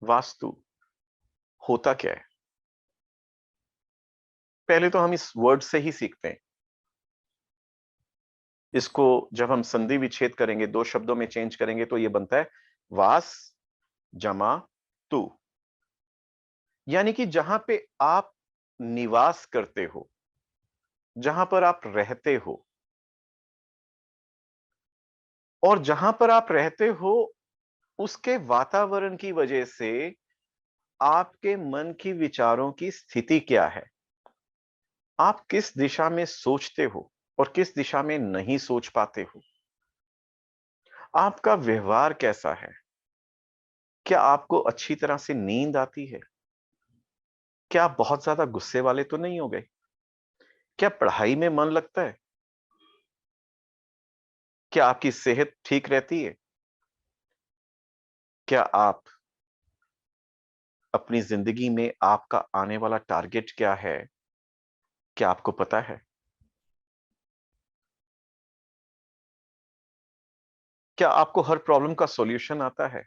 वास्तु होता क्या है? पहले तो हम इस वर्ड से ही सीखते हैं। इसको जब हम संधि विच्छेद करेंगे, दो शब्दों में चेंज करेंगे, तो ये बनता है वास जमा तु। यानी कि जहां पे आप निवास करते हो, जहां पर आप रहते हो, और जहां पर आप रहते हो उसके वातावरण की वजह से आपके मन की विचारों की स्थिति क्या है, आप किस दिशा में सोचते हो और किस दिशा में नहीं सोच पाते हो, आपका व्यवहार कैसा है, क्या आपको अच्छी तरह से नींद आती है, क्या आप बहुत ज्यादा गुस्से वाले तो नहीं हो गए, क्या पढ़ाई में मन लगता है, क्या आपकी सेहत ठीक रहती है, क्या आप अपनी जिंदगी में आपका आने वाला टारगेट क्या है, क्या आपको पता है, क्या आपको हर प्रॉब्लम का सॉल्यूशन आता है।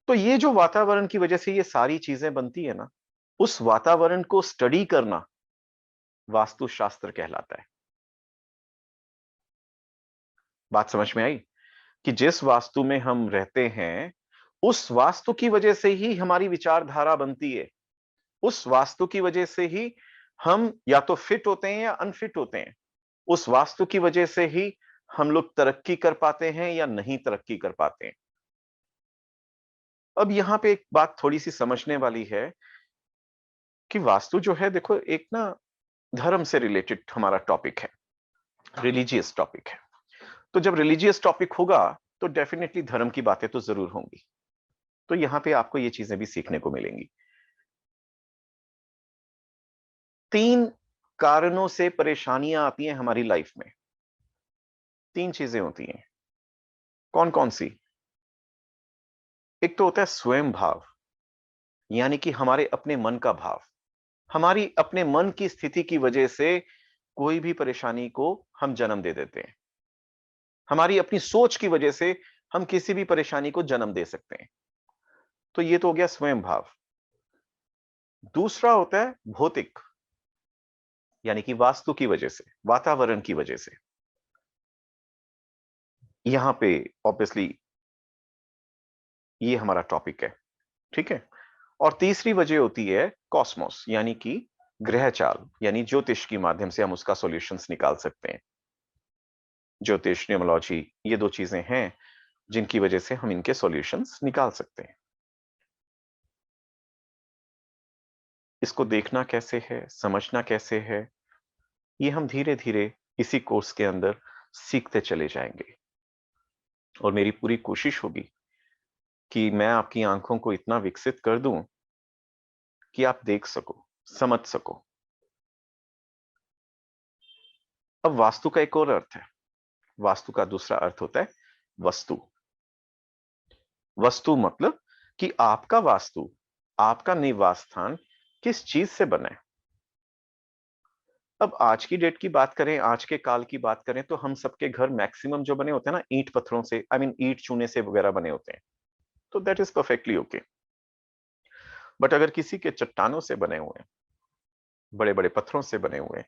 तो ये जो वातावरण की वजह से ये सारी चीजें बनती है ना, उस वातावरण को स्टडी करना वास्तुशास्त्र कहलाता है। बात समझ में आई कि जिस वास्तु में हम रहते हैं, उस वास्तु की वजह से ही हमारी विचारधारा बनती है। उस वास्तु की वजह से ही हम या तो फिट होते हैं या अनफिट होते हैं। उस वास्तु की वजह से ही हम लोग तरक्की कर पाते हैं या नहीं तरक्की कर पाते हैं। अब यहां पे एक बात थोड़ी सी समझने वाली है कि वास्तु जो है, देखो, एक ना धर्म से रिलेटेड हमारा टॉपिक है, रिलीजियस टॉपिक है। तो जब रिलीजियस टॉपिक होगा तो डेफिनेटली धर्म की बातें तो जरूर होंगी। तो यहां पे आपको ये चीजें भी सीखने को मिलेंगी। 3 कारणों से परेशानियां आती हैं हमारी लाइफ में। 3 चीजें होती हैं। कौन कौन सी? एक तो होता है स्वयं भाव, यानी कि हमारे अपने मन का भाव। हमारी अपने मन की स्थिति की वजह से कोई भी परेशानी को हम जन्म दे देते हैं। हमारी अपनी सोच की वजह से हम किसी भी परेशानी को जन्म दे सकते हैं। तो ये तो हो गया स्वयं भाव। दूसरा होता है भौतिक, यानी कि वास्तु की वजह से, वातावरण की वजह से। यहां पे ऑब्वियसली ये हमारा टॉपिक है, ठीक है। और तीसरी वजह होती है कॉस्मोस, यानी कि ग्रह चाल, यानी ज्योतिष के माध्यम से हम उसका सॉल्यूशंस निकाल सकते हैं। ज्योतिष, न्यूमोलॉजी, ये 2 चीजें हैं जिनकी वजह से हम इनके सॉल्यूशंस निकाल सकते हैं। इसको देखना कैसे है, समझना कैसे है, ये हम धीरे धीरे इसी कोर्स के अंदर सीखते चले जाएंगे। और मेरी पूरी कोशिश होगी कि मैं आपकी आंखों को इतना विकसित कर दूं कि आप देख सको, समझ सको। अब वास्तु का एक और अर्थ है। वास्तु का दूसरा अर्थ होता है वस्तु। वस्तु मतलब कि आपका वास्तु, आपका निवास स्थान किस चीज से बना है। अब आज की डेट की बात करें, आज के काल की बात करें, तो हम सबके घर मैक्सिमम जो बने होते हैं ना, ईंट पत्थरों से, आई मीन ईंट चूने से वगैरह बने होते हैं। तो that is perfectly okay. But अगर किसी के चट्टानों से बने हुए हैं, बड़े बड़े पत्थरों से बने हुए हैं,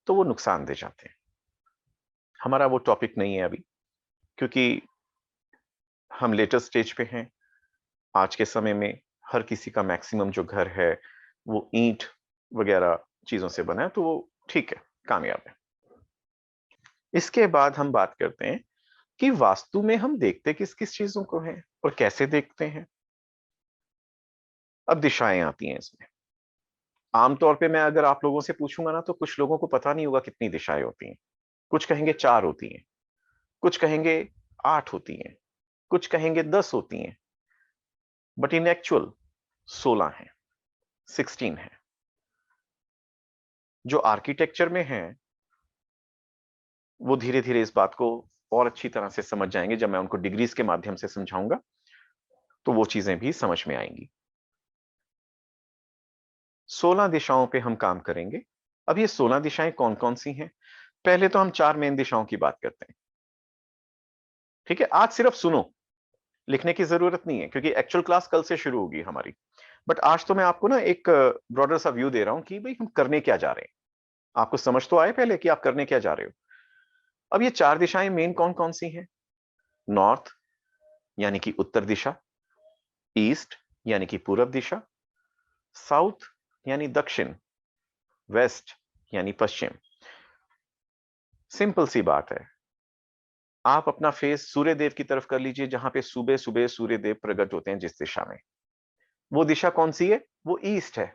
तो वो नुकसान दे जाते हैं। हमारा वो टॉपिक नहीं है अभी, क्योंकि हम लेटेस्ट स्टेज पे हैं। आज के समय में हर किसी का मैक्सिमम जो घर है वो ईंट वगैरह चीजों से बना है, तो वो ठीक है, कामयाब है। इसके बाद हम बात करते हैं कि वास्तु में हम देखते किस किस चीजों को हैं और कैसे देखते हैं। अब दिशाएं आती हैं इसमें। आमतौर पे मैं अगर आप लोगों से पूछूंगा ना, तो कुछ लोगों को पता नहीं होगा कितनी दिशाएं होती हैं। कुछ कहेंगे 4 होती हैं, कुछ कहेंगे 8 होती हैं, कुछ कहेंगे 10 होती हैं, बट इन एक्चुअल 16 है, 16 है। जो आर्किटेक्चर में है वो धीरे धीरे इस बात को और अच्छी तरह से समझ जाएंगे। जब मैं उनको डिग्रीज के माध्यम से समझाऊंगा तो वो चीजें भी समझ में आएंगी। 16 दिशाओं पे हम काम करेंगे। अब ये 16 दिशाएं कौन कौन सी हैं? पहले तो हम 4 मेन दिशाओं की बात करते हैं, ठीक है। आज सिर्फ सुनो, लिखने की जरूरत नहीं है क्योंकि एक्चुअल क्लास कल से शुरू होगी हमारी। बट आज तो मैं आपको ना एक ब्रॉडर सा व्यू दे रहा हूं कि भाई हम करने क्या जा रहे हैं। आपको समझ तो आए पहले कि आप करने क्या जा रहे हो। अब ये चार दिशाएं मेन कौन कौन सी हैं? नॉर्थ यानी कि उत्तर दिशा, ईस्ट यानी कि पूरब दिशा, साउथ यानी दक्षिण, वेस्ट यानी पश्चिम। सिंपल सी बात है। आप अपना फेस सूर्य देव की तरफ कर लीजिए, जहां पे सुबह सुबह सूर्य देव प्रकट होते हैं जिस दिशा में, वो दिशा कौन सी है? वो ईस्ट है।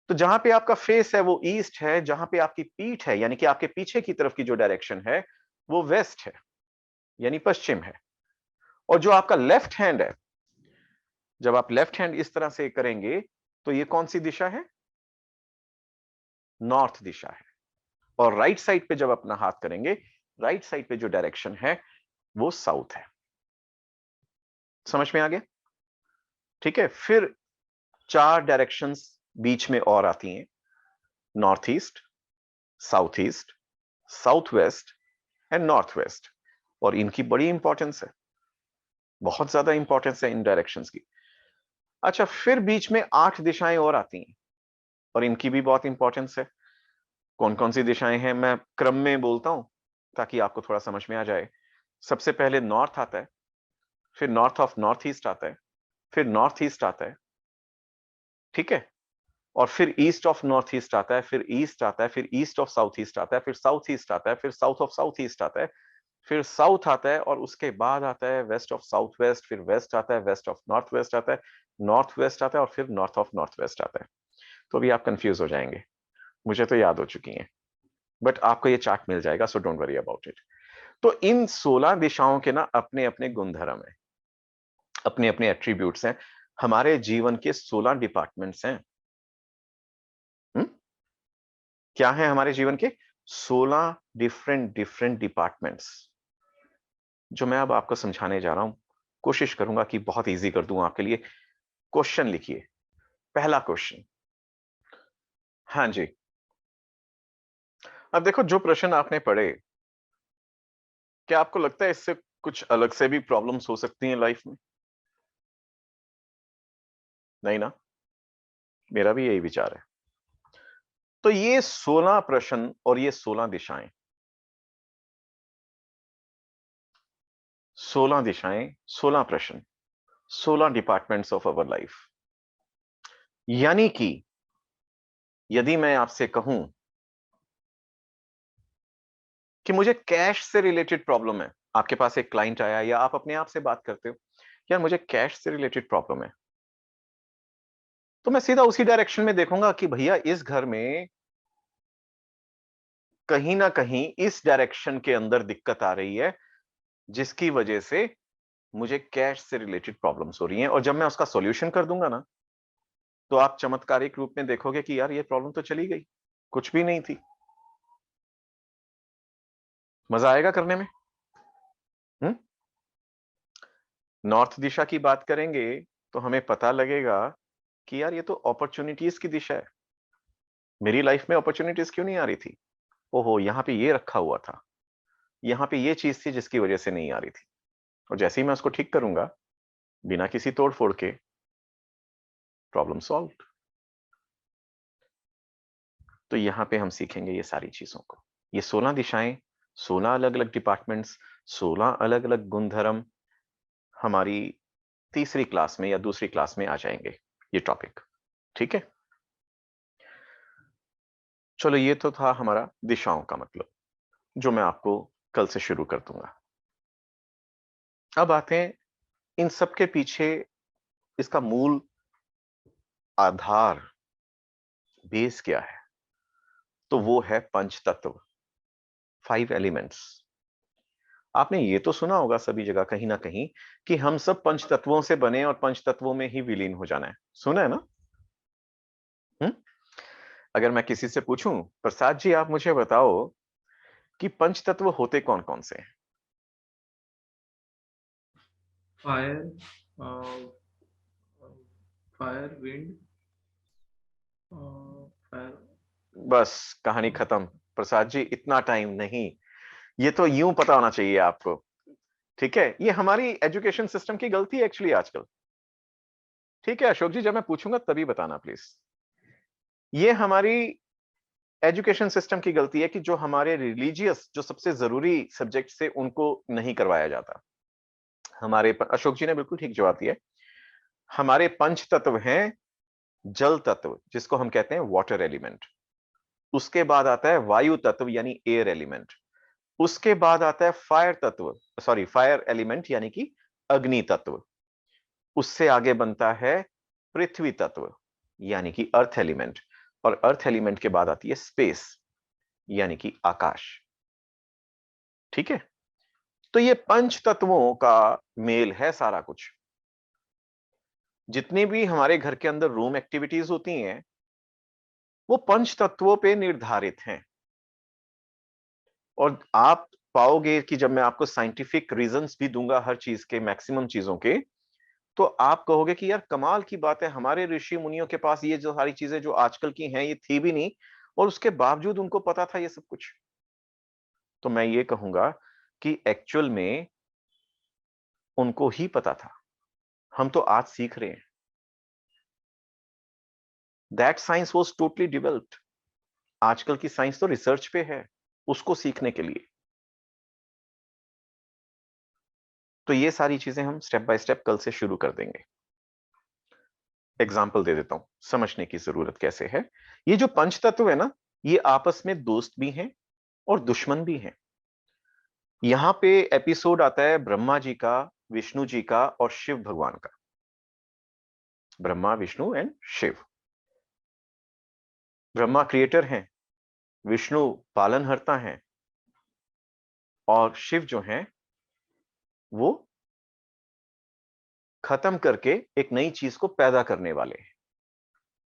तो जहां पे आपका फेस है वो ईस्ट है, जहां पे आपकी पीठ है यानी कि आपके पीछे की तरफ की जो डायरेक्शन है वो वेस्ट है यानी पश्चिम है। और जो आपका लेफ्ट हैंड है, जब आप लेफ्ट हैंड इस तरह से करेंगे तो ये कौन सी दिशा है? नॉर्थ दिशा है। और राइट साइड पे जब अपना हाथ करेंगे, राइट साइड पे जो डायरेक्शन है वो साउथ है। समझ में आ गया? ठीक है। फिर चार डायरेक्शंस बीच में और आती हैं, north east, south east, south west and north west. और इनकी बड़ी इंपॉर्टेंस है, बहुत ज्यादा इंपॉर्टेंस है इन डायरेक्शंस की। अच्छा, फिर बीच में 8 दिशाएं और आती हैं और इनकी भी बहुत इंपॉर्टेंस है। कौन कौन सी दिशाएं हैं मैं क्रम में बोलता हूं ताकि आपको थोड़ा समझ में आ जाए। सबसे पहले नॉर्थ आता है, फिर नॉर्थ ऑफ नॉर्थ ईस्ट आता है, फिर नॉर्थ ईस्ट आता है, ठीक है, और फिर ईस्ट ऑफ नॉर्थ ईस्ट आता है, फिर ईस्ट आता है, फिर ईस्ट ऑफ साउथ ईस्ट आता है, फिर साउथ ईस्ट आता है, फिर साउथ ऑफ साउथ ईस्ट आता है, फिर साउथ आता है, और उसके बाद आता है वेस्ट ऑफ साउथ वेस्ट, फिर वेस्ट आता है, वेस्ट ऑफ नॉर्थ वेस्ट आता है, नॉर्थ वेस्ट आता है, और फिर नॉर्थ ऑफ नॉर्थ वेस्ट आता है। तो अभी आप कंफ्यूज हो जाएंगे, मुझे तो याद हो चुकी हैं, बट आपको ये चार्ट मिल जाएगा, so don't worry about it. तो इन 16 दिशाओं के ना अपने अपने गुणधर्म है, अपने अपने एट्रीब्यूट्स हैं। हमारे जीवन के 16 डिपार्टमेंट्स हैं। हुँ? क्या है हमारे जीवन के? 16 डिफरेंट डिफरेंट डिपार्टमेंट्स, जो मैं अब आपको समझाने जा रहा हूं। कोशिश करूंगा कि बहुत इजी कर दूं आपके लिए। क्वेश्चन लिखिए। पहला क्वेश्चन। हाँ जी। अब देखो, जो प्रश्न आपने पढ़े, क्या आपको लगता है इससे कुछ अलग से भी प्रॉब्लम्स हो सकती हैं लाइफ में? नहीं ना? मेरा भी यही विचार है। तो ये 16 प्रश्न और ये 16 दिशाएं, 16 दिशाएं, 16 प्रश्न, 16 डिपार्टमेंट्स ऑफ अवर लाइफ। यानी कि यदि मैं आपसे कहूं कि मुझे कैश से रिलेटेड प्रॉब्लम है, आपके पास एक क्लाइंट आया या आप अपने आप से बात करते हो, यार मुझे कैश से रिलेटेड प्रॉब्लम है, तो मैं सीधा उसी डायरेक्शन में देखूंगा कि भैया इस घर में कहीं ना कहीं इस डायरेक्शन के अंदर दिक्कत आ रही है, जिसकी वजह से मुझे कैश से रिलेटेड प्रॉब्लम्स हो रही हैं। और जब मैं उसका सॉल्यूशन कर दूंगा ना, तो आप चमत्कारिक रूप में देखोगे कि यार ये प्रॉब्लम तो चली गई, कुछ भी नहीं थी। मजा आएगा करने में। हम्म। नॉर्थ दिशा की बात करेंगे तो हमें पता लगेगा कि यार ये तो अपॉर्चुनिटीज की दिशा है। मेरी लाइफ में अपॉर्चुनिटीज क्यों नहीं आ रही थी? ओहो, यहाँ पे ये रखा हुआ था, यहाँ पे ये चीज थी जिसकी वजह से नहीं आ रही थी। और जैसे ही मैं उसको ठीक करूंगा, बिना किसी तोड़ फोड़ के, प्रॉब्लम सॉल्व। तो यहाँ पे हम सीखेंगे ये सारी चीजों को। ये 16 दिशाएं, 16 अलग अलग डिपार्टमेंट्स, 16 अलग अलग गुणधर्म हमारी तीसरी क्लास में या दूसरी क्लास में आ जाएंगे, ये टॉपिक। ठीक है। चलो, ये तो था हमारा दिशाओं का मतलब, जो मैं आपको कल से शुरू कर दूंगा। अब आते हैं इन सब के पीछे, इसका मूल आधार, बेस क्या है? तो वो है पंच तत्व, 5 एलिमेंट्स। आपने ये तो सुना होगा सभी जगह कहीं ना कहीं कि हम सब पंच तत्वों से बने और पंच तत्वों में ही विलीन हो जाना है। सुना है ना? हम्म। अगर मैं किसी से पूछूं, प्रसाद जी आप मुझे बताओ कि पंच तत्व होते कौन कौन से हैं? Fire, fire, wind, fire. बस कहानी खत्म। प्रसाद जी इतना टाइम नहीं, ये तो यूं पता होना चाहिए आपको। ठीक है, ये हमारी एजुकेशन सिस्टम की गलती है एक्चुअली आजकल। ठीक है अशोक जी, जब मैं पूछूंगा तभी बताना प्लीज। ये हमारी एजुकेशन सिस्टम की गलती है कि जो हमारे रिलीजियस, जो सबसे जरूरी सब्जेक्ट से, उनको नहीं करवाया जाता। अशोक जी ने बिल्कुल ठीक जवाब दिया। हमारे पंच तत्व हैं, जल तत्व जिसको हम कहते हैं वाटर एलिमेंट, उसके बाद आता है वायु तत्व यानी एयर एलिमेंट, उसके बाद आता है फायर एलिमेंट यानी कि अग्नि तत्व, उससे आगे बनता है पृथ्वी तत्व यानी कि अर्थ एलिमेंट, और अर्थ एलिमेंट के बाद आती है स्पेस यानी कि आकाश। ठीक है, तो ये पंच तत्वों का मेल है सारा कुछ। जितनी भी हमारे घर के अंदर रूम एक्टिविटीज होती हैं वो पंच तत्वों पे निर्धारित हैं। और आप पाओगे कि जब मैं आपको साइंटिफिक रीजंस भी दूंगा हर चीज के, मैक्सिमम चीजों के, तो आप कहोगे कि यार कमाल की बात है, हमारे ऋषि मुनियों के पास ये जो सारी चीजें जो आजकल की हैं ये थी भी नहीं, और उसके बावजूद उनको पता था ये सब कुछ। तो मैं ये कहूंगा कि एक्चुअल में उनको ही पता था, हम तो आज सीख रहे हैं। That science was totally developed. आजकल की साइंस तो रिसर्च पे है उसको सीखने के लिए। तो ये सारी चीजें हम स्टेप बाय स्टेप कल से शुरू कर देंगे। एग्जाम्पल दे देता हूं, समझने की जरूरत कैसे है। ये जो पंच तत्व है ना, ये आपस में दोस्त भी हैं और दुश्मन भी हैं। यहां पे एपिसोड आता है ब्रह्मा जी का, विष्णु जी का और शिव भगवान का। ब्रह्मा, विष्णु एंड शिव। ब्रह्मा क्रिएटर हैं, विष्णु पालनहर्ता हैं, और शिव जो हैं वो खत्म करके एक नई चीज को पैदा करने वाले हैं।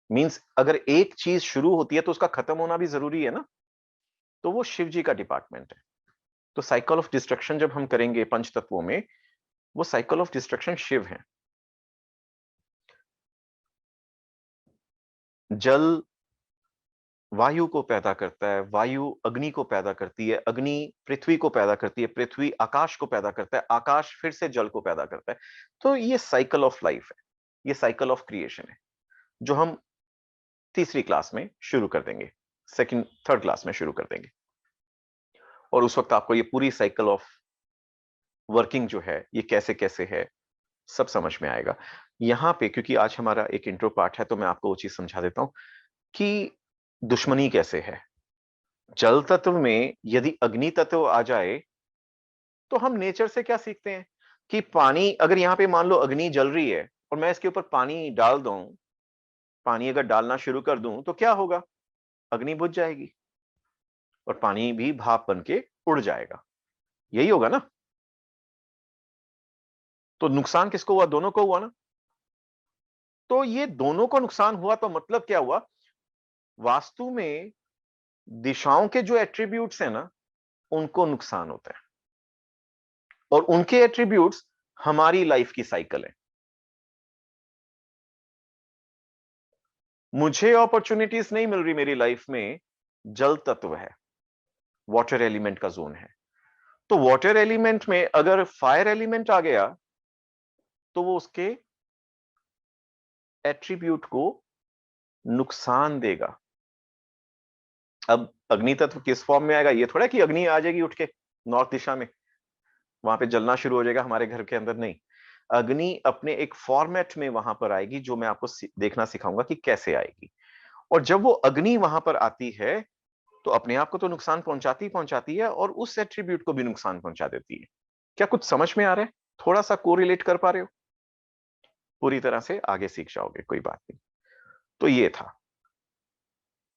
मींस अगर एक चीज शुरू होती है तो उसका खत्म होना भी जरूरी है ना, तो वो शिव जी का डिपार्टमेंट है। तो साइकिल ऑफ डिस्ट्रक्शन जब हम करेंगे पंच तत्वों में, वो साइकिल ऑफ डिस्ट्रक्शन शिव है। जल वायु को पैदा करता है, वायु अग्नि को पैदा करती है, अग्नि पृथ्वी को पैदा करती है, पृथ्वी आकाश को पैदा करता है, आकाश फिर से जल को पैदा करता है। तो ये साइकिल ऑफ लाइफ है, ये साइकिल ऑफ क्रिएशन है, जो हम तीसरी क्लास में शुरू कर देंगे, सेकंड थर्ड क्लास में शुरू कर देंगे। और उस वक्त आपको ये पूरी साइकिल ऑफ वर्किंग जो है ये कैसे कैसे है सब समझ में आएगा। यहां पे क्योंकि आज हमारा एक इंट्रो पार्ट है, तो मैं आपको वो चीज समझा देता हूं कि दुश्मनी कैसे है। जल तत्व में यदि अग्नि तत्व आ जाए तो हम नेचर से क्या सीखते हैं कि पानी, अगर यहां पे मान लो अग्नि जल रही है और मैं इसके ऊपर पानी डाल दूं, पानी अगर डालना शुरू कर दूं तो क्या होगा, अग्नि बुझ जाएगी और पानी भी भाप बन के उड़ जाएगा। यही होगा ना। तो नुकसान किसको हुआ, दोनों को हुआ ना। तो ये दोनों को नुकसान हुआ तो मतलब क्या हुआ, वास्तु में दिशाओं के जो एट्रीब्यूट्स हैं ना उनको नुकसान होता है, और उनके एट्रीब्यूट्स हमारी लाइफ की साइकिल है। मुझे अपॉर्चुनिटीज नहीं मिल रही मेरी लाइफ में, जल तत्व है, वाटर एलिमेंट का जोन है। तो वाटर एलिमेंट में अगर फायर एलिमेंट आ गया तो वो उसके एट्रीब्यूट को नुकसान देगा। अब अग्नि तत्व किस फॉर्म में आएगा, ये थोड़ा कि अग्नि आ जाएगी उठ के नॉर्थ दिशा में, वहां पे जलना शुरू हो जाएगा हमारे घर के अंदर, नहीं। अग्नि अपने एक फॉर्मेट में वहां पर आएगी, जो मैं आपको देखना सिखाऊंगा कि कैसे आएगी। और जब वो अग्नि वहां पर आती है तो अपने आप को तो नुकसान पहुंचाती है और उस एट्रीब्यूट को भी नुकसान पहुंचा देती है। क्या कुछ समझ में आ रहा है, थोड़ा सा कोरिलेट कर पा रहे हो, पूरी तरह से आगे सीख जाओगे, कोई बात नहीं। तो ये था।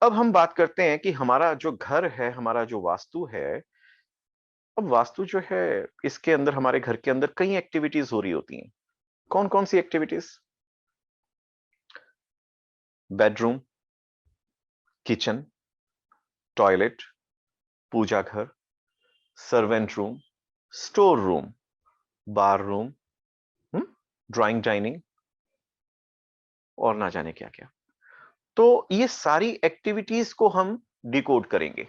अब हम बात करते हैं कि हमारा जो घर है, हमारा जो वास्तु है। अब वास्तु जो है इसके अंदर, हमारे घर के अंदर कई एक्टिविटीज हो रही होती हैं। कौन कौन सी एक्टिविटीज, बेडरूम, किचन, टॉयलेट, पूजा घर, सर्वेंट रूम, स्टोर रूम, बार रूम, ड्राइंग डाइनिंग, और ना जाने क्या क्या। तो ये सारी एक्टिविटीज को हम डिकोड करेंगे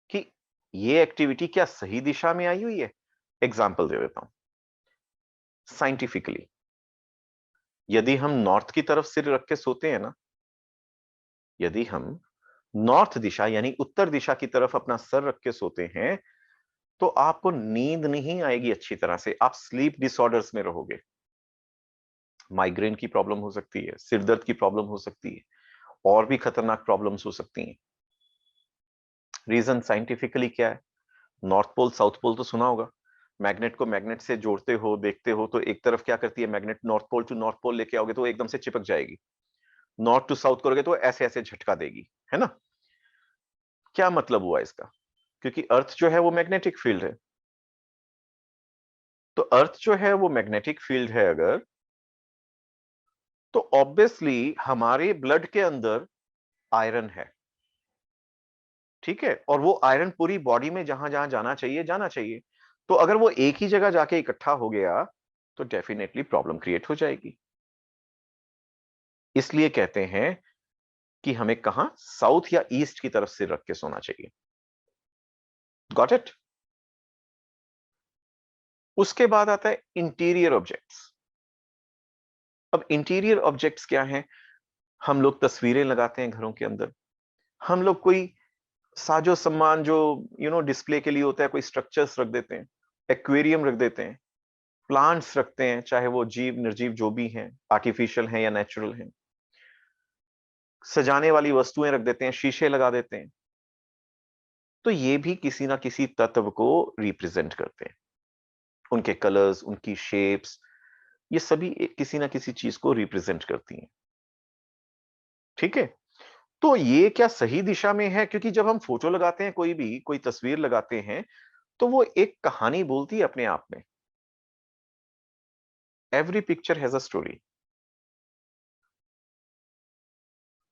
कि ये एक्टिविटी क्या सही दिशा में आई हुई है। एग्जाम्पल दे देता हूं, साइंटिफिकली। यदि हम नॉर्थ की तरफ सिर रख के सोते हैं ना, यदि हम नॉर्थ दिशा यानी उत्तर दिशा की तरफ अपना सर रख के सोते हैं, तो आपको नींद नहीं आएगी अच्छी तरह से, आप स्लीप डिसऑर्डर्स में रहोगे। माइग्रेन की प्रॉब्लम हो सकती है, सिर दर्द की प्रॉब्लम हो सकती है, और भी खतरनाक प्रॉब्लम्स हो सकती हैं। रीजन साइंटिफिकली क्या है? नॉर्थ पोल साउथ पोल तो सुना होगा। मैग्नेट को मैग्नेट से जोड़ते हो, देखते हो, तो एक तरफ क्या करती है magnet, north pole to north pole लेके आओगे तो एकदम से चिपक जाएगी। नॉर्थ टू साउथ करोगे तो ऐसे ऐसे झटका देगी, है ना? क्या मतलब हुआ इसका? क्योंकि अर्थ जो है वो मैग्नेटिक फील्ड है। तो अर्थ जो है वो मैग्नेटिक फील्ड है अगर, तो ऑब्वियसली हमारे ब्लड के अंदर आयरन है, ठीक है? और वो आयरन पूरी बॉडी में जहां जहां जाना चाहिए जाना चाहिए। तो अगर वो एक ही जगह जाके इकट्ठा हो गया तो डेफिनेटली प्रॉब्लम क्रिएट हो जाएगी। इसलिए कहते हैं कि हमें कहां, साउथ या ईस्ट की तरफ से रख के सोना चाहिए। Got it? उसके बाद आता है इंटीरियर ऑब्जेक्ट्स। अब इंटीरियर ऑब्जेक्ट्स क्या हैं? हम लोग तस्वीरें लगाते हैं घरों के अंदर, हम लोग कोई साजो सम्मान जो डिस्प्ले के लिए होता है, कोई स्ट्रक्चर्स रख देते हैं, एक्वेरियम रख देते हैं, प्लांट्स रखते हैं, चाहे वो जीव निर्जीव जो भी हैं, आर्टिफिशियल हैं या नेचुरल हैं, सजाने वाली वस्तुएं रख देते हैं, शीशे लगा देते हैं। तो ये भी किसी ना किसी तत्व को रिप्रेजेंट करते हैं। उनके कलर्स, उनकी शेप्स, ये सभी किसी ना किसी चीज को रिप्रेजेंट करती हैं, ठीक है? तो ये क्या सही दिशा में है? क्योंकि जब हम फोटो लगाते हैं, कोई भी कोई तस्वीर लगाते हैं, तो वो एक कहानी बोलती है अपने आप में। Every picture has a story.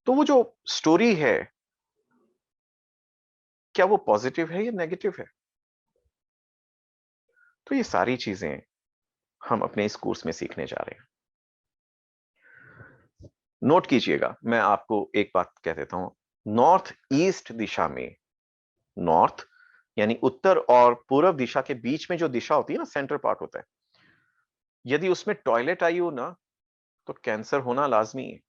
तो वो जो स्टोरी है, क्या वो पॉजिटिव है या नेगेटिव है? तो ये सारी चीजें हम अपने इस कोर्स में सीखने जा रहे हैं। नोट कीजिएगा, मैं आपको एक बात कह देता हूं। नॉर्थ ईस्ट दिशा में, नॉर्थ यानी उत्तर और पूर्व दिशा के बीच में जो दिशा होती है ना, सेंटर पार्ट होता है, यदि उसमें टॉयलेट आई हो ना, तो कैंसर होना लाजमी है।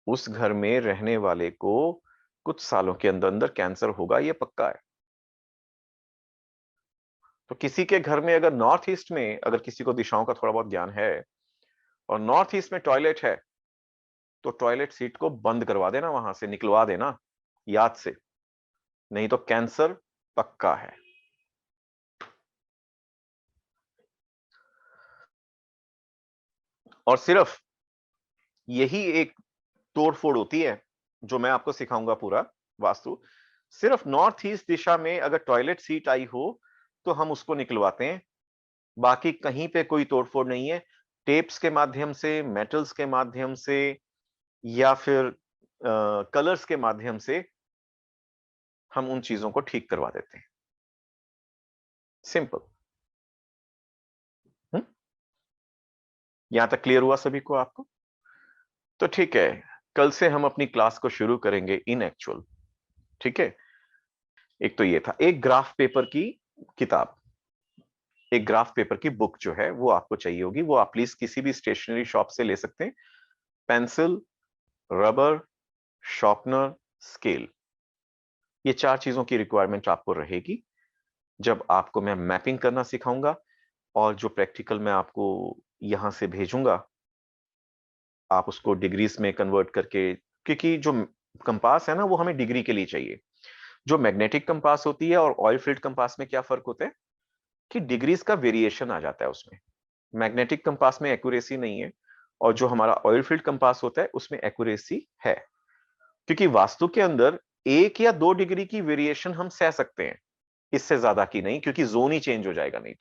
उस घर में रहने वाले को कुछ सालों के अंदर अंदर कैंसर होगा, यह पक्का है। तो किसी के घर में अगर नॉर्थ ईस्ट में, अगर किसी को दिशाओं का थोड़ा बहुत ज्ञान है और नॉर्थ ईस्ट में टॉयलेट है, तो टॉयलेट सीट को बंद करवा देना, वहां से निकलवा देना याद से, नहीं तो कैंसर पक्का है। और सिर्फ यही एक तोड़फोड़ होती है जो मैं आपको सिखाऊंगा पूरा वास्तु। सिर्फ नॉर्थ ईस्ट दिशा में अगर टॉयलेट सीट आई हो तो हम उसको निकलवाते हैं, बाकी कहीं पे कोई तोड़फोड़ नहीं है। टेप्स के माध्यम से, मेटल्स के माध्यम से, या फिर कलर्स के माध्यम से हम उन चीजों को ठीक करवा देते हैं। सिंपल। यहां तक क्लियर हुआ सभी को आपको? तो ठीक है, कल से हम अपनी क्लास को शुरू करेंगे इन एक्चुअल, ठीक है? एक तो ये था, एक ग्राफ पेपर की किताब, एक ग्राफ पेपर की बुक जो है वो आपको चाहिए होगी। वो आप प्लीज किसी भी स्टेशनरी शॉप से ले सकते हैं। पेंसिल, रबर, शार्पनर, स्केल, ये चार चीजों की रिक्वायरमेंट आपको रहेगी जब आपको मैं मैपिंग करना सिखाऊंगा। और जो प्रैक्टिकल मैं आपको यहां से भेजूंगा, आप उसको डिग्रीज में कन्वर्ट करके, क्योंकि जो कंपास है ना वो हमें डिग्री के लिए चाहिए। जो मैग्नेटिक कंपास होती है और ऑयल फील्ड कंपास में क्या फर्क होता है कि डिग्रीज का वेरिएशन आ जाता है उसमें। मैग्नेटिक कंपास में एक्यूरेसी नहीं है, और जो हमारा ऑयल फील्ड कंपास होता है उसमें एक्यूरेसी है। क्योंकि वास्तु के अंदर 1 या 2 डिग्री की वेरिएशन हम सह सकते हैं, इससे ज्यादा की नहीं, क्योंकि जोन ही चेंज हो जाएगा नहीं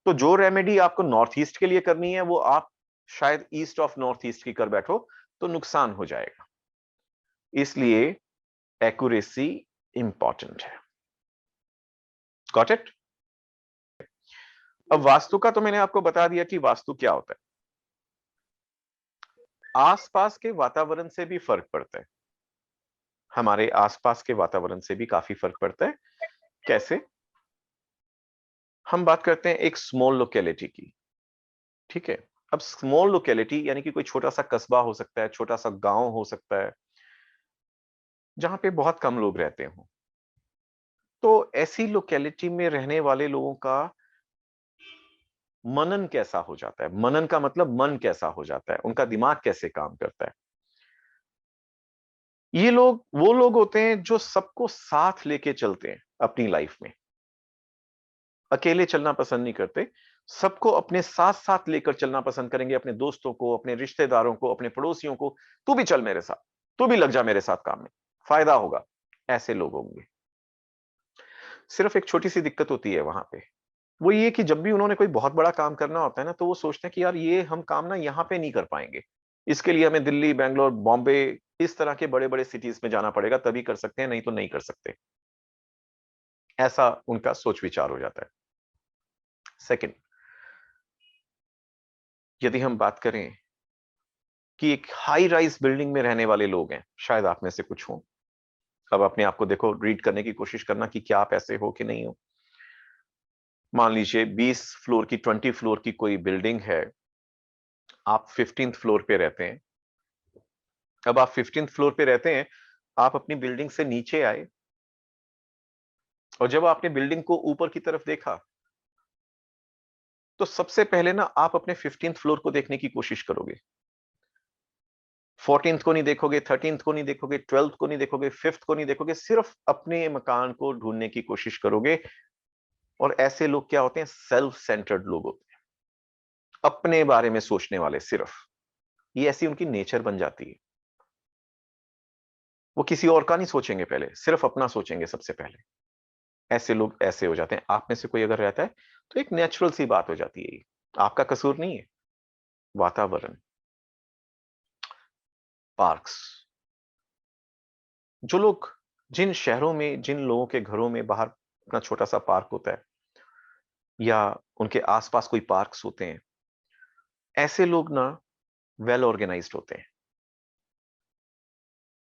तो जो रेमेडी आपको नॉर्थ ईस्ट के लिए करनी है वो आप शायद ईस्ट ऑफ नॉर्थ ईस्ट की कर बैठो तो नुकसान हो जाएगा। इसलिए एक्यूरेसी इंपॉर्टेंट है। Got it? अब वास्तु का तो मैंने आपको बता दिया कि वास्तु क्या होता है। आसपास के वातावरण से भी फर्क पड़ता है, हमारे आसपास के वातावरण से भी काफी फर्क पड़ता है। कैसे? हम बात करते हैं एक स्मॉल लोकेलिटी की, ठीक है। अब स्मॉल लोकेलिटी यानी कि कोई छोटा सा कस्बा हो सकता है, छोटा सा गांव हो सकता है, जहां पे बहुत कम लोग रहते हो। तो ऐसी लोकेलिटी में रहने वाले लोगों का मनन कैसा हो जाता है? मनन का मतलब मन कैसा हो जाता है, उनका दिमाग कैसे काम करता है? ये लोग वो लोग होते हैं जो सबको साथ लेके चलते हैं अपनी लाइफ में। अकेले चलना पसंद नहीं करते, सबको अपने साथ साथ लेकर चलना पसंद करेंगे, अपने दोस्तों को, अपने रिश्तेदारों को, अपने पड़ोसियों को। तू भी चल मेरे साथ, तू भी लग जा मेरे साथ काम में, फायदा होगा। ऐसे लोग होंगे। सिर्फ एक छोटी सी दिक्कत होती है वहां पे, वो ये कि जब भी उन्होंने कोई बहुत बड़ा काम करना होता है ना, तो वो सोचते हैं कि यार ये हम काम ना यहाँ पे नहीं कर पाएंगे, इसके लिए हमें दिल्ली, बैंगलोर, बॉम्बे, इस तरह के बड़े बड़े सिटीज में जाना पड़ेगा, तभी कर सकते हैं, नहीं तो नहीं कर सकते। ऐसा उनका सोच विचार हो जाता है। सेकंड, यदि हम बात करें कि एक हाई राइज बिल्डिंग में रहने वाले लोग हैं, शायद आप में से कुछ हो। अब अपने आप को देखो, रीड करने की कोशिश करना कि क्या आप ऐसे हो कि नहीं हो। मान लीजिए 20 फ्लोर की, 20 फ्लोर की कोई बिल्डिंग है, आप 15th फ्लोर पे रहते हैं। अब आप 15th फ्लोर पे रहते हैं, आप अपनी बिल्डिंग से नीचे आए, और जब आपने बिल्डिंग को ऊपर की तरफ देखा, तो सबसे पहले ना आप अपने 15th फ्लोर को देखने की कोशिश करोगे। 14th को नहीं देखोगे, 13th को नहीं देखोगे, 12th को नहीं देखोगे, 5th को नहीं देखोगे, सिर्फ अपने मकान को ढूंढने की कोशिश करोगे। और ऐसे लोग क्या होते हैं? सेल्फ सेंटर्ड लोग होते हैं, अपने बारे में सोचने वाले सिर्फ। ये ऐसी उनकी नेचर बन जाती है। वो किसी और का नहीं सोचेंगे, पहले सिर्फ अपना सोचेंगे सबसे पहले। ऐसे लोग ऐसे हो जाते हैं। आप में से कोई अगर रहता है, तो एक नेचुरल सी बात हो जाती है, ये आपका कसूर नहीं है। वातावरण, पार्क्स, जो लोग, जिन शहरों में, जिन लोगों के घरों में बाहर अपना छोटा सा पार्क होता है, या उनके आसपास कोई पार्क्स होते हैं, ऐसे लोग ना वेल ऑर्गेनाइज्ड होते हैं,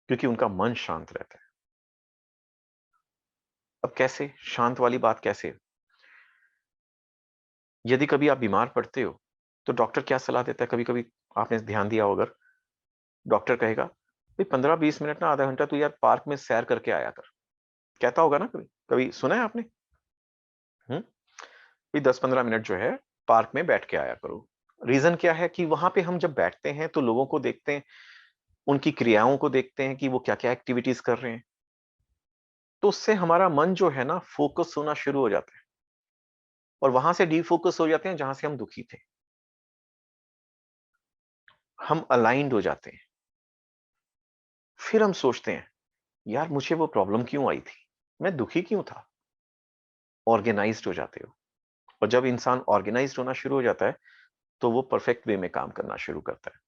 क्योंकि उनका मन शांत रहता है। अब कैसे शांत वाली बात कैसे? यदि कभी आप बीमार पड़ते हो, तो डॉक्टर क्या सलाह देता है? कभी कभी आपने ध्यान दिया हो, अगर डॉक्टर कहेगा भाई 15-20 मिनट ना, आधा घंटा तू यार पार्क में सैर करके आया कर, कहता होगा ना? कभी कभी सुना है आपने? भाई 10-15 मिनट जो है पार्क में बैठ के आया करो। रीजन क्या है कि वहां पे हम जब बैठते हैं तो लोगों को देखते हैं, उनकी क्रियाओं को देखते हैं कि वो क्या क्या एक्टिविटीज कर रहे हैं, तो उससे हमारा मन जो है ना, फोकस होना शुरू हो जाता है, और वहां से डीफोकस हो जाते हैं जहां से हम दुखी थे, हम अलाइंड हो जाते हैं। फिर हम सोचते हैं, यार मुझे वो प्रॉब्लम क्यों आई थी, मैं दुखी क्यों था। ऑर्गेनाइज्ड हो जाते हो। और जब इंसान ऑर्गेनाइज्ड होना शुरू हो जाता है, तो वो परफेक्ट वे में काम करना शुरू करता है।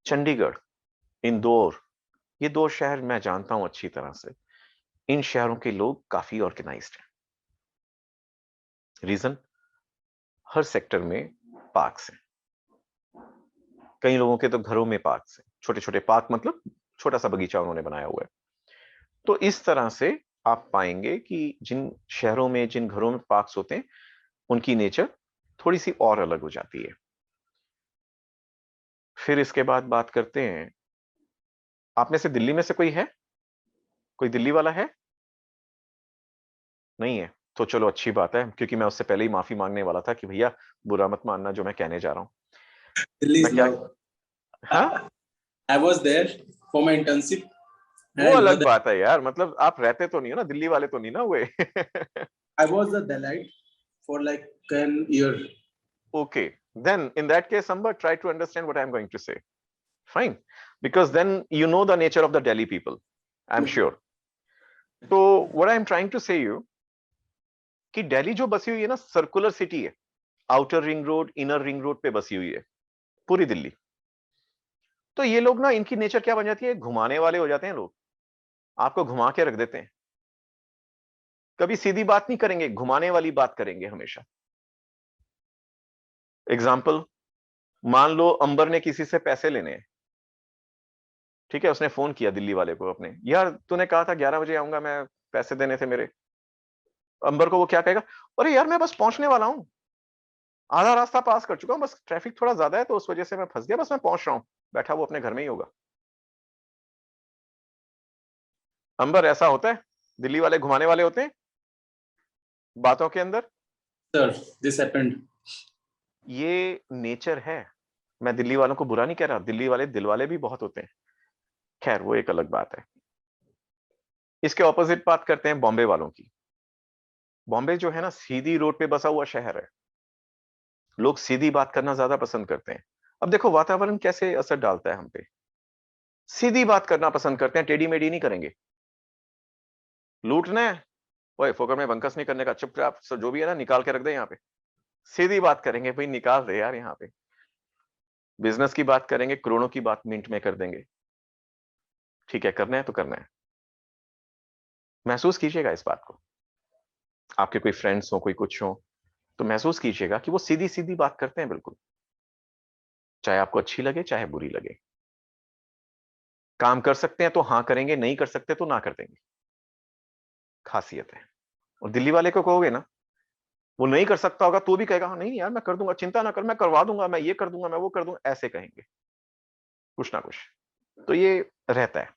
चंडीगढ़, इंदौर, ये दो शहर मैं जानता हूं अच्छी तरह से। इन शहरों के लोग काफी ऑर्गेनाइज्ड हैं। रीजन, हर सेक्टर में पार्क्स हैं। कई लोगों के तो घरों में पार्क्स हैं, छोटे छोटे पार्क, मतलब छोटा सा बगीचा उन्होंने बनाया हुआ है। तो इस तरह से आप पाएंगे कि जिन शहरों में, जिन घरों में पार्क्स होते हैं, उनकी नेचर थोड़ी सी और अलग हो जाती है। फिर इसके बाद बात करते हैं, आप में से दिल्ली में से कोई है? कोई दिल्ली वाला है? नहीं है? तो चलो अच्छी बात है, क्योंकि मैं उससे पहले ही माफी मांगने वाला था कि भैया बुरा मत मानना जो मैं कहने जा रहा हूं। Delhi मैं is क्या? love. हाँ, I was there for my internship and वो I know अलग that बात है यार, मतलब आप रहते तो नहीं हो ना, दिल्ली वाले तो नहीं ना हुए। I was a Delhi for like 10 years. Okay, then in that case, Amber, try to understand what I'm going to say. Fine, because then you know the nature of the Delhi people, I'm sure. So what I'm trying to say you कि दिल्ली जो बसी हुई है ना, circular city है, outer ring road, inner ring road पे बसी हुई है पूरी दिल्ली। तो ये लोग ना, इनकी नेचर क्या बन जाती है, घुमाने वाले हो जाते हैं लोग, आपको घुमा के रख देते हैं। कभी सीधी बात नहीं करेंगे, घुमाने वाली बात करेंगे हमेशा। एग्जाम्पल, मान लो अंबर ने किसी से पैसे लेने हैं, ठीक है, उसने फोन किया दिल्ली वाले को अपने, यार तूने कहा था 11 बजे आऊंगा, मैं पैसे देने थे मेरे। अंबर को वो क्या कहेगा, अरे यार मैं बस पहुंचने वाला हूं, आधा रास्ता पास कर चुका हूं, बस ट्रैफिक थोड़ा ज्यादा है तो उस वजह से मैं फंस गया, बस मैं पहुंच रहा हूं, बैठा वो अपने घर में ही होगा। अंबर, ऐसा होता है? दिल्ली वाले घुमाने वाले होते हैं बातों के अंदर। Sir, this happened. ये नेचर है, मैं दिल्ली वालों को बुरा नहीं कह रहा, दिल्ली वाले दिल वाले भी बहुत होते हैं, खैर वो एक अलग बात है। इसके ऑपोजिट बात करते हैं बॉम्बे वालों की। बॉम्बे जो है ना, सीधी रोड पे बसा हुआ शहर है, लोग सीधी बात करना ज्यादा पसंद करते हैं। अब देखो वातावरण कैसे असर डालता है हम पे, सीधी बात करना पसंद करते हैं, टेढ़ी मेढ़ी नहीं करेंगे। लूटना है, ओए फोकट में बंकस नहीं करने का, चुपचाप जो भी है ना निकाल के रख दे यहाँ पे, सीधी बात करेंगे, भाई निकाल दे यार यहाँ पे। बिजनेस की बात करेंगे, करोड़ों की बात मिनट में कर देंगे। ठीक है, करना है तो करना है। महसूस कीजिएगा इस बात को, आपके कोई फ्रेंड्स हो, कोई कुछ हो, तो महसूस कीजिएगा कि वो सीधी सीधी बात करते हैं बिल्कुल, चाहे आपको अच्छी लगे चाहे बुरी लगे। काम कर सकते हैं तो हाँ करेंगे, नहीं कर सकते तो ना कर देंगे, खासियत है। और दिल्ली वाले को कहोगे ना, वो नहीं कर सकता होगा तो भी कहेगा हाँ नहीं यार मैं कर दूंगा, चिंता ना कर, मैं करवा दूंगा, मैं ये कर दूंगा, मैं वो कर दूंगा, ऐसे कहेंगे कुछ ना कुछ। तो ये रहता है।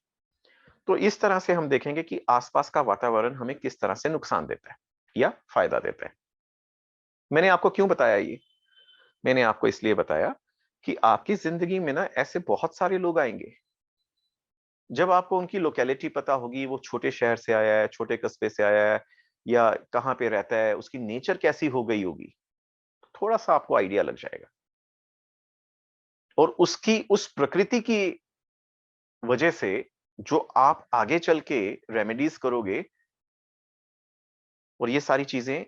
तो इस तरह से हम देखेंगे कि आसपास का वातावरण हमें किस तरह से नुकसान देता है या फायदा देता है। मैंने आपको क्यों बताया ये? मैंने आपको इसलिए बताया कि आपकी जिंदगी में ना ऐसे बहुत सारे लोग आएंगे, जब आपको उनकी लोकेलिटी पता होगी, वो छोटे शहर से आया है, छोटे कस्बे से आया है, या कहाँ पे रहता है, उसकी नेचर कैसी हो गई होगी, थोड़ा सा आपको आइडिया लग जाएगा। और उसकी उस प्रकृति की वजह से जो आप आगे चल के रेमेडीज करोगे, और ये सारी चीजें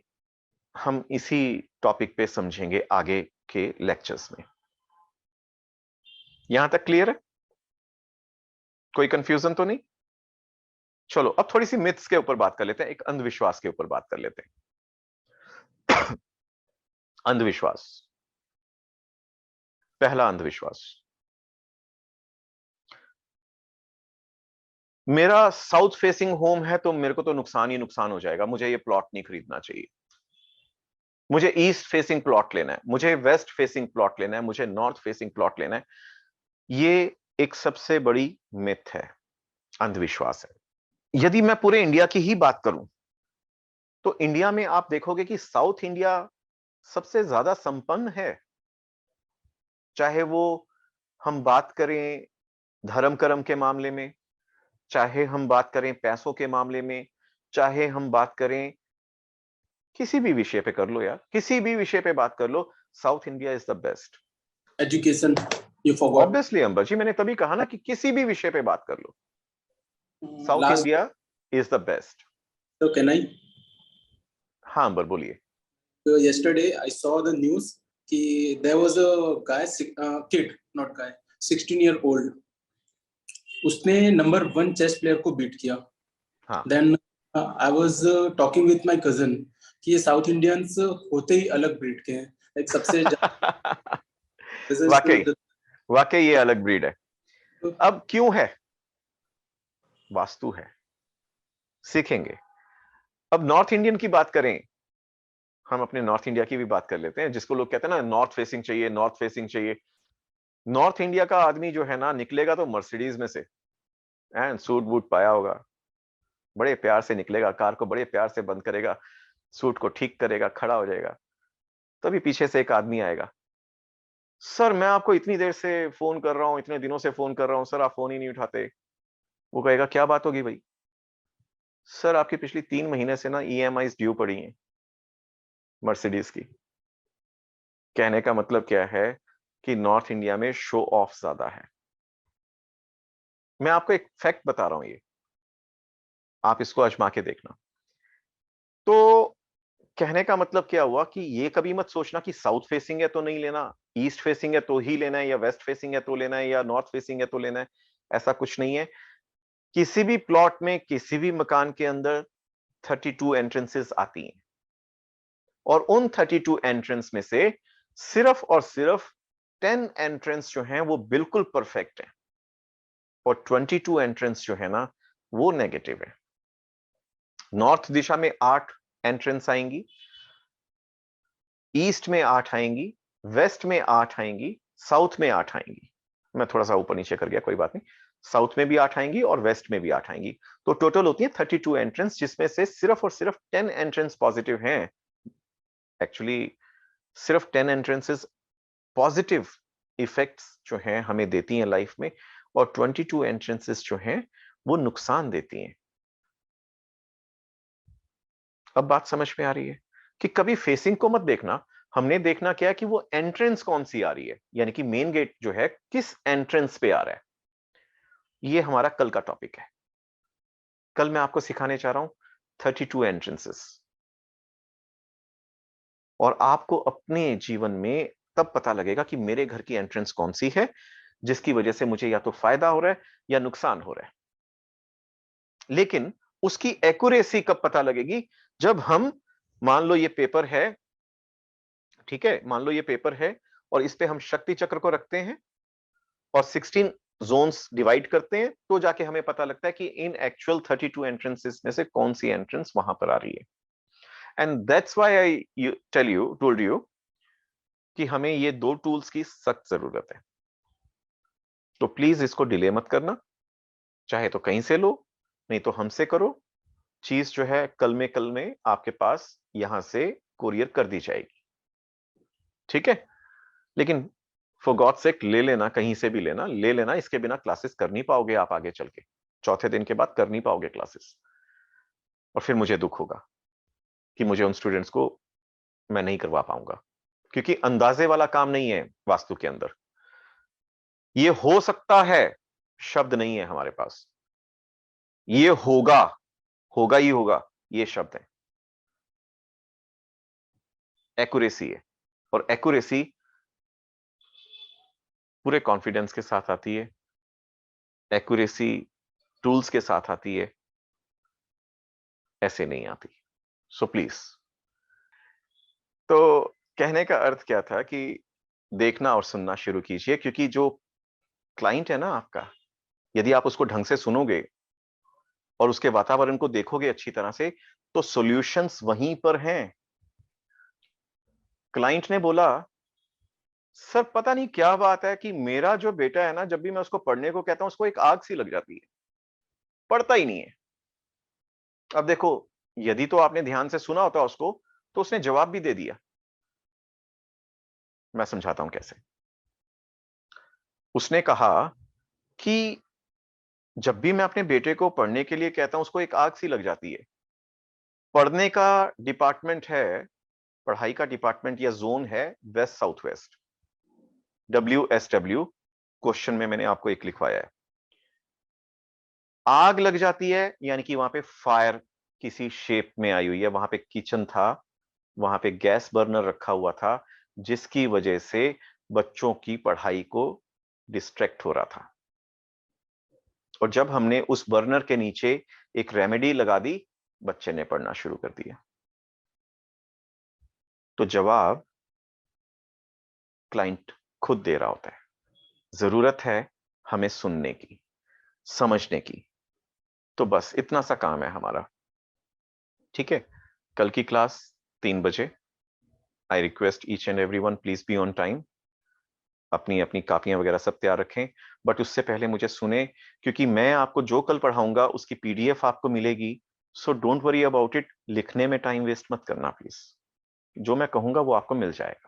हम इसी टॉपिक पे समझेंगे आगे के लेक्चर्स में। यहां तक क्लियर है? कोई कंफ्यूजन तो नहीं? चलो अब थोड़ी सी मिथ्स के ऊपर बात कर लेते हैं, एक अंधविश्वास के ऊपर बात कर लेते हैं। अंधविश्वास, पहला अंधविश्वास, मेरा साउथ फेसिंग होम है तो मेरे को तो नुकसान ही नुकसान हो जाएगा, मुझे ये प्लॉट नहीं खरीदना चाहिए, मुझे ईस्ट फेसिंग प्लॉट लेना है, मुझे वेस्ट फेसिंग प्लॉट लेना है, मुझे नॉर्थ फेसिंग प्लॉट लेना है। ये एक सबसे बड़ी मिथ है, अंधविश्वास है। यदि मैं पूरे इंडिया की ही बात करूं तो इंडिया में आप देखोगे कि साउथ इंडिया सबसे ज्यादा संपन्न है। चाहे वो हम बात करें धर्म कर्म के मामले में, चाहे हम बात करें पैसों के मामले में, चाहे हम बात करें किसी भी विषय पे कर लो यार, किसी भी विषय पे बात कर लो, South India is the best. Education, you forgot. Obviously Ambar ji, मैंने तभी कहा ना कि किसी भी विषय पे बात कर लो, South Last, India is the best. so can I? हाँ अंबर बोलिए। So yesterday I saw the news कि there was a guy, kid, not guy, 16-year-old. उसने नंबर 1 चेस प्लेयर को बीट किया। हाँ Then I was talking with my cousin कि ये south Indians होते ही अलग ब्रीड के हैं, like सबसे वाकई वाकई ये अलग ब्रीड है। अब क्यों है? वास्तु है, सीखेंगे। अब नॉर्थ इंडियन की बात करें, हम अपने नॉर्थ इंडिया की भी बात कर लेते हैं, जिसको लोग कहते हैं ना नॉर्थ फेसिंग चाहिए, नॉर्थ फेसिंग चाहिए। नॉर्थ इंडिया का आदमी जो है ना, निकलेगा तो मर्सिडीज में से, एंड सूट बूट पाया होगा, बड़े प्यार से निकलेगा, कार को बड़े प्यार से बंद करेगा, सूट को ठीक करेगा, खड़ा हो जाएगा, तभी पीछे से एक आदमी आएगा, सर मैं आपको इतनी देर से फोन कर रहा हूं, इतने दिनों से फोन कर रहा हूं सर, आप फोन ही नहीं उठाते। वो कहेगा क्या बात होगी भाई? सर आपकी पिछली 3 महीने से ना EMI ड्यू पड़ी हैं मर्सिडीज की। कहने का मतलब क्या है कि नॉर्थ इंडिया में शो ऑफ ज्यादा है। मैं आपको एक फैक्ट बता रहा हूं, ये आप इसको आजमा के देखना। तो कहने का मतलब क्या हुआ कि ये कभी मत सोचना कि साउथ फेसिंग है तो नहीं लेना, ईस्ट फेसिंग है तो ही लेना है, या वेस्ट फेसिंग है तो लेना है, या नॉर्थ फेसिंग है तो लेना है। ऐसा कुछ नहीं है। किसी भी प्लॉट में, किसी भी मकान के अंदर 32 एंट्रेंसेस आती हैं, और उन 32 एंट्रेंस में से सिर्फ और सिर्फ 10 एंट्रेंस जो हैं वो बिल्कुल परफेक्ट हैं, और 22 एंट्रेंस जो है ना वो नेगेटिव है। नॉर्थ दिशा में 8 एंट्रेंस आएंगी, ईस्ट में 8 आएंगी, वेस्ट में 8 आएंगी, साउथ में 8 आएंगी। मैं थोड़ा सा ऊपर नीचे कर गया, कोई बात नहीं। साउथ में भी 8 आएंगी और वेस्ट में भी 8 आएंगी। तो टोटल होती है 32 एंट्रेंस, जिसमें से सिर्फ और सिर्फ 10 एंट्रेंस पॉजिटिव हैं। एक्चुअली सिर्फ 10 एंट्रेंसेस पॉजिटिव इफेक्ट्स जो हैं हमें देती हैं लाइफ में, और 22 एंट्रेंसेस जो हैं वो नुकसान देती हैं। अब बात समझ में आ रही है कि कभी फेसिंग को मत देखना, हमने देखना क्या है कि वो एंट्रेंस कौन सी आ रही है, यानी कि मेन गेट जो है किस एंट्रेंस पे आ रहा है। ये हमारा कल का टॉपिक है। कल मैं आपको सिखाने चाह रहा हूं 32 एंट्रेंसेस, और आपको अपने जीवन में तब पता लगेगा कि मेरे घर की एंट्रेंस कौन सी है, जिसकी वजह से मुझे या तो फायदा हो रहा है या नुकसान हो रहा है। लेकिन उसकी एक्यूरेसी कब पता लगेगी? जब हम, मान लो ये पेपर है, ठीक है, मान लो ये पेपर है और इस पे हम शक्ति चक्र को रखते हैं और 16 जोन्स डिवाइड करते हैं, तो जाके हमें पता लगता है कि इन एक्चुअल 32 एंट्रेंसेस में से कौन सी एंट्रेंस वहां पर आ रही है। And that's why I told you कि हमें ये दो टूल्स की सख्त जरूरत है। तो प्लीज इसको डिले मत करना, चाहे तो कहीं से लो, नहीं तो हमसे करो। चीज जो है कल में आपके पास यहां से कुरियर कर दी जाएगी, ठीक है? लेकिन फॉर गॉड सेक ले लेना, कहीं से भी लेना, ले लेना, इसके बिना क्लासेस कर नहीं पाओगे आप आगे चल के। चौथे दिन के बाद कर नहीं पाओगे क्लासेस, और फिर मुझे दुख होगा कि मुझे उन स्टूडेंट्स को मैं नहीं करवा पाऊंगा, क्योंकि अंदाजे वाला काम नहीं है वास्तु के अंदर। ये हो सकता है शब्द नहीं है हमारे पास, ये होगा, होगा ही होगा, ये शब्द है। एक्यूरेसी है, और एक्यूरेसी पूरे कॉन्फिडेंस के साथ आती है, एक्यूरेसी टूल्स के साथ आती है, ऐसे नहीं आती। सो प्लीज, तो कहने का अर्थ क्या था कि देखना और सुनना शुरू कीजिए, क्योंकि जो क्लाइंट है ना आपका, यदि आप उसको ढंग से सुनोगे और उसके वातावरण को देखोगे अच्छी तरह से, तो सॉल्यूशंस वहीं पर हैं। क्लाइंट ने बोला, सर पता नहीं क्या बात है कि मेरा जो बेटा है ना, जब भी मैं उसको पढ़ने को कहता हूं उसको एक आग सी लग जाती है, पढ़ता ही नहीं है। अब देखो, यदि तो आपने ध्यान से सुना होता उसको, तो उसने जवाब भी दे दिया। मैं समझाता हूं कैसे। उसने कहा कि जब भी मैं अपने बेटे को पढ़ने के लिए कहता हूं उसको एक आग सी लग जाती है। पढ़ने का डिपार्टमेंट है, पढ़ाई का डिपार्टमेंट या जोन है west south west, WSW। Question में मैंने आपको एक लिखवाया है। आग लग जाती है यानी कि वहां पे फायर किसी शेप में आई हुई है, वहां पे किचन था, वहां पे गैस बर्नर रखा हुआ था, जिसकी वजह से बच्चों की पढ़ाई को डिस्ट्रैक्ट हो रहा था। और जब हमने उस बर्नर के नीचे एक रेमेडी लगा दी, बच्चे ने पढ़ना शुरू कर दिया। तो जवाब क्लाइंट खुद दे रहा होता है। जरूरत है हमें सुनने की, समझने की। तो बस इतना सा काम है हमारा, ठीक है? कल की क्लास 3 बजे। I request each and everyone please be on time. अपनी अपनी कापियां वगैरह सब तैयार रखें, बट उससे पहले मुझे सुने, क्योंकि मैं आपको जो कल पढ़ाऊंगा उसकी PDF आपको मिलेगी। So don't worry about it, लिखने में टाइम वेस्ट मत करना प्लीज। जो मैं कहूंगा वो आपको मिल जाएगा।